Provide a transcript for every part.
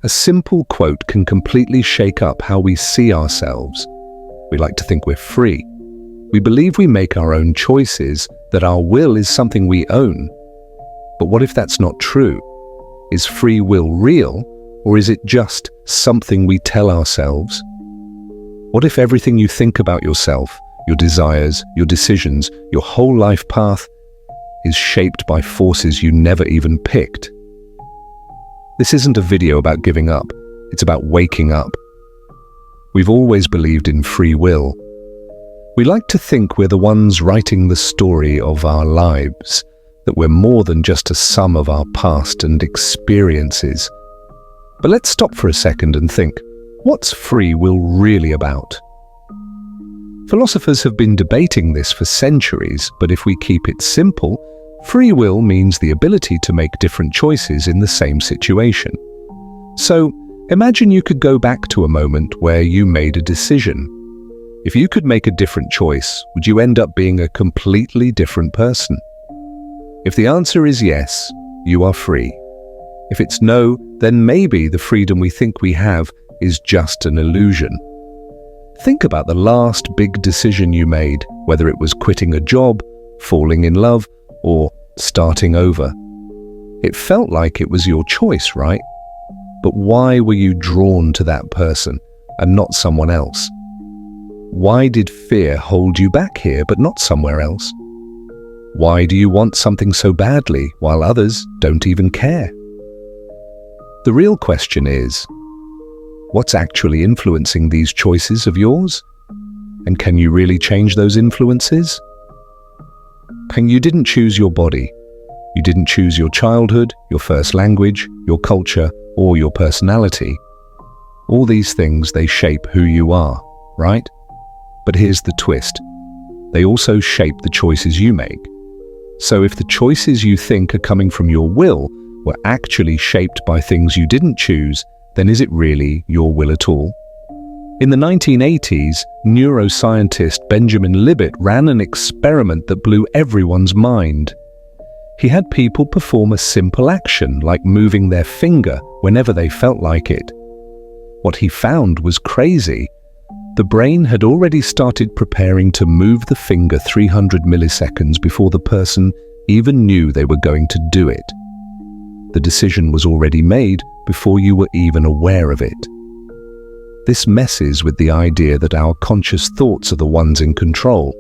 A simple quote can completely shake up how we see ourselves. We like to think we're free. We believe we make our own choices, that our will is something we own. But what if that's not true? Is free will real, or is it just something we tell ourselves? What if everything you think about yourself, your desires, your decisions, your whole life path, is shaped by forces you never even picked? This isn't a video about giving up, it's about waking up. We've always believed in free will. We like to think we're the ones writing the story of our lives, that we're more than just a sum of our past and experiences. But let's stop for a second and think, what's free will really about? Philosophers have been debating this for centuries, but if we keep it simple, free will means the ability to make different choices in the same situation. So, imagine you could go back to a moment where you made a decision. If you could make a different choice, would you end up being a completely different person? If the answer is yes, you are free. If it's no, then maybe the freedom we think we have is just an illusion. Think about the last big decision you made, whether it was quitting a job, falling in love, or starting over. It felt like it was your choice, right? But why were you drawn to that person and not someone else? Why did fear hold you back here but not somewhere else? Why do you want something so badly while others don't even care? The real question is, what's actually influencing these choices of yours? And can you really change those influences? You didn't choose your body. You didn't choose your childhood, your first language, your culture, or your personality. All these things, they shape who you are, right? But here's the twist. They also shape the choices you make. So if the choices you think are coming from your will were actually shaped by things you didn't choose, then is it really your will at all? In the 1980s, neuroscientist Benjamin Libet ran an experiment that blew everyone's mind. He had people perform a simple action like moving their finger whenever they felt like it. What he found was crazy. The brain had already started preparing to move the finger 300 milliseconds before the person even knew they were going to do it. The decision was already made before you were even aware of it. This messes with the idea that our conscious thoughts are the ones in control.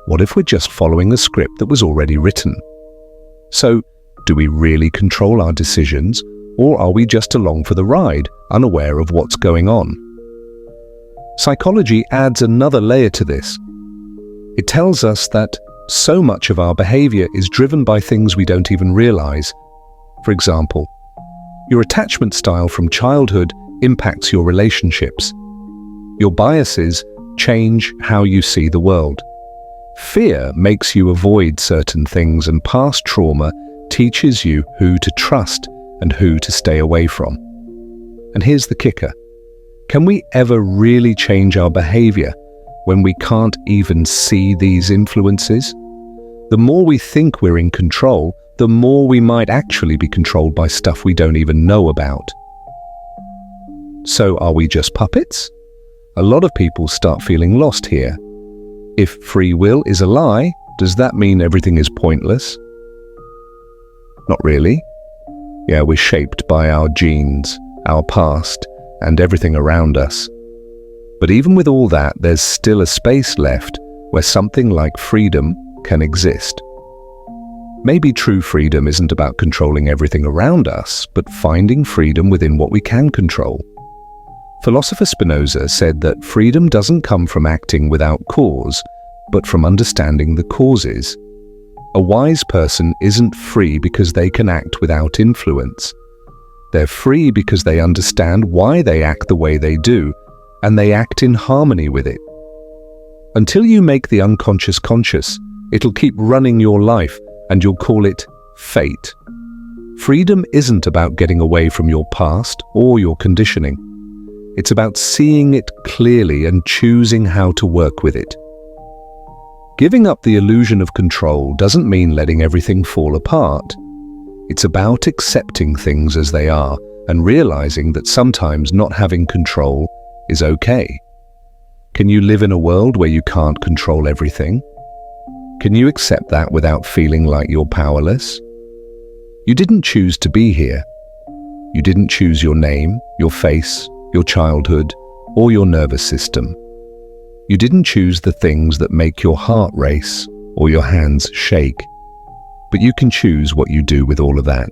What if we're just following a script that was already written? So, do we really control our decisions, or are we just along for the ride, unaware of what's going on? Psychology adds another layer to this. It tells us that so much of our behavior is driven by things we don't even realize. For example, your attachment style from childhood impacts your relationships. Your biases change how you see the world. Fear makes you avoid certain things, and past trauma teaches you who to trust and who to stay away from. And here's the kicker. Can we ever really change our behavior when we can't even see these influences? The more we think we're in control, the more we might actually be controlled by stuff we don't even know about. So are we just puppets? A lot of people start feeling lost here. If free will is a lie, does that mean everything is pointless? Not really. Yeah, we're shaped by our genes, our past, and everything around us. But even with all that, there's still a space left where something like freedom can exist. Maybe true freedom isn't about controlling everything around us, but finding freedom within what we can control. Philosopher Spinoza said that freedom doesn't come from acting without cause, but from understanding the causes. A wise person isn't free because they can act without influence. They're free because they understand why they act the way they do, and they act in harmony with it. Until you make the unconscious conscious, it'll keep running your life, and you'll call it fate. Freedom isn't about getting away from your past or your conditioning. It's about seeing it clearly and choosing how to work with it. Giving up the illusion of control doesn't mean letting everything fall apart. It's about accepting things as they are and realizing that sometimes not having control is okay. Can you live in a world where you can't control everything? Can you accept that without feeling like you're powerless? You didn't choose to be here. You didn't choose your name, your face, your childhood, or your nervous system. You didn't choose the things that make your heart race or your hands shake. But you can choose what you do with all of that.